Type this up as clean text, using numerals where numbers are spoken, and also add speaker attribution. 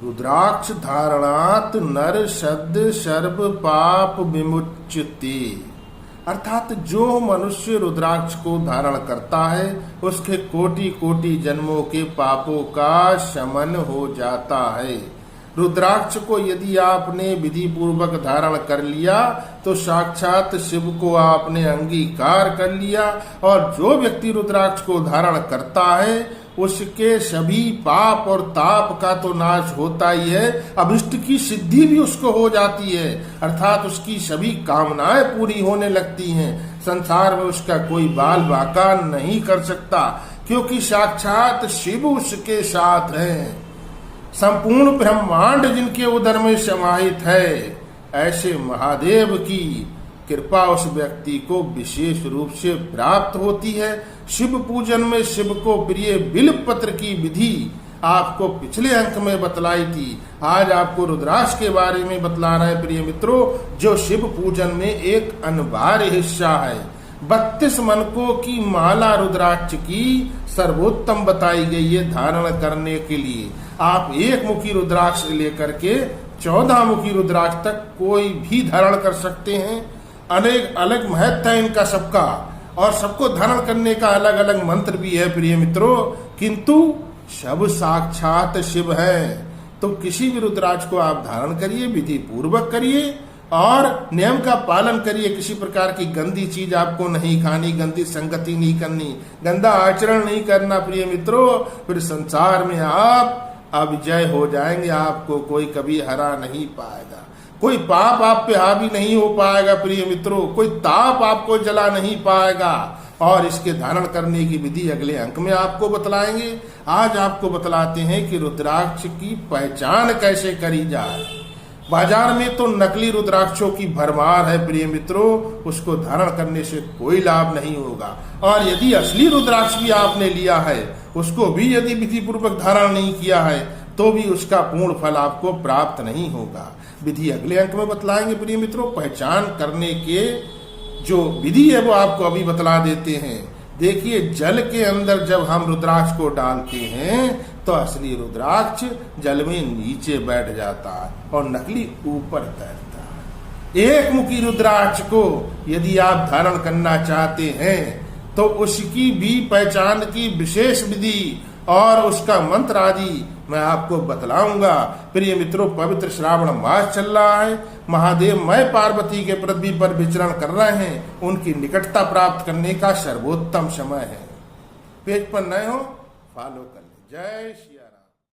Speaker 1: रुद्राक्ष धारणात नर सद्य सर्व पाप विमुच्यते। अर्थात जो मनुष्य रुद्राक्ष को धारण करता है उसके कोटि कोटि जन्मों के पापों का शमन हो जाता है। रुद्राक्ष को यदि आपने विधि पूर्वक धारण कर लिया तो साक्षात शिव को आपने अंगीकार कर लिया, और जो व्यक्ति रुद्राक्ष को धारण करता है उसके सभी पाप और ताप का तो नाश होता ही है, अभिष्ट की सिद्धि भी उसको हो जाती है। अर्थात उसकी सभी कामनाएं पूरी होने लगती हैं। संसार में उसका कोई बाल बाका नहीं कर सकता, क्योंकि साक्षात शिव उसके साथ है। संपूर्ण ब्रह्मांड जिनके उदर में समाहित है, ऐसे महादेव की कृपा उस व्यक्ति को विशेष रूप से प्राप्त होती है। शिव पूजन में शिव को प्रिय बिल्व पत्र की विधि आपको पिछले अंक में बतलाई थी। आज आपको रुद्राक्ष के बारे में बतला रहे हैं प्रिय मित्रों, जो शिव पूजन में एक अनिवार्य हिस्सा है। 32 मनकों की माला रुद्राक्ष की सर्वोत्तम बताई गई है धारण करने के लिए। आप एक मुखी रुद्राक्ष लेकर के 14 मुखी रुद्राक्ष तक कोई भी धारण कर सकते हैं। अनेक अलग महत्व है इनका सबका, और सबको धारण करने का अलग अलग मंत्र भी है प्रिय मित्रों, किंतु सब साक्षात शिव है। तो किसी भी रुद्राक्ष को आप धारण करिए, विधि पूर्वक करिए और नियम का पालन करिए। किसी प्रकार की गंदी चीज आपको नहीं खानी, गंदी संगति नहीं करनी, गंदा आचरण नहीं करना प्रिय मित्रों। फिर संसार में आप अविजय हो जाएंगे, आपको कोई कभी हरा नहीं पाएगा, कोई पाप आप पे हावी नहीं हो पाएगा प्रिय मित्रों, कोई ताप आपको जला नहीं पाएगा। और इसके धारण करने की विधि अगले अंक में आपको बतलाएंगे। आज आपको बतलाते हैं कि रुद्राक्ष की पहचान कैसे करी जाए। बाजार में तो नकली रुद्राक्षों की भरमार है प्रिय मित्रों, उसको धारण करने से कोई लाभ नहीं होगा। और यदि असली रुद्राक्ष भी आपने लिया है, उसको भी यदि विधि पूर्वक धारण नहीं किया है, तो भी उसका पूर्ण फल आपको प्राप्त नहीं होगा। विधि अगले अंक में बतलाएंगे प्रिय मित्रों। पहचान करने के जो विधि है वो आपको अभी बतला देते हैं। देखिए, जल के अंदर जब हम रुद्राक्ष को डालते हैं तो असली रुद्राक्ष जल में नीचे बैठ जाता है और नकली ऊपर तैरता है। एक मुखी रुद्राक्ष को यदि आप धारण करना चाहते हैं तो उसकी भी पहचान की विशेष विधि और उसका मंत्र आदि मैं आपको बतलाऊंगा। प्रिय मित्रों, पवित्र श्रावण मास चल रहा है। महादेव मैं पार्वती के पृथ्वी पर विचरण कर रहे हैं। उनकी निकटता प्राप्त करने का सर्वोत्तम समय है। पेज पर नए हो, फॉलो कर ले। जय श्री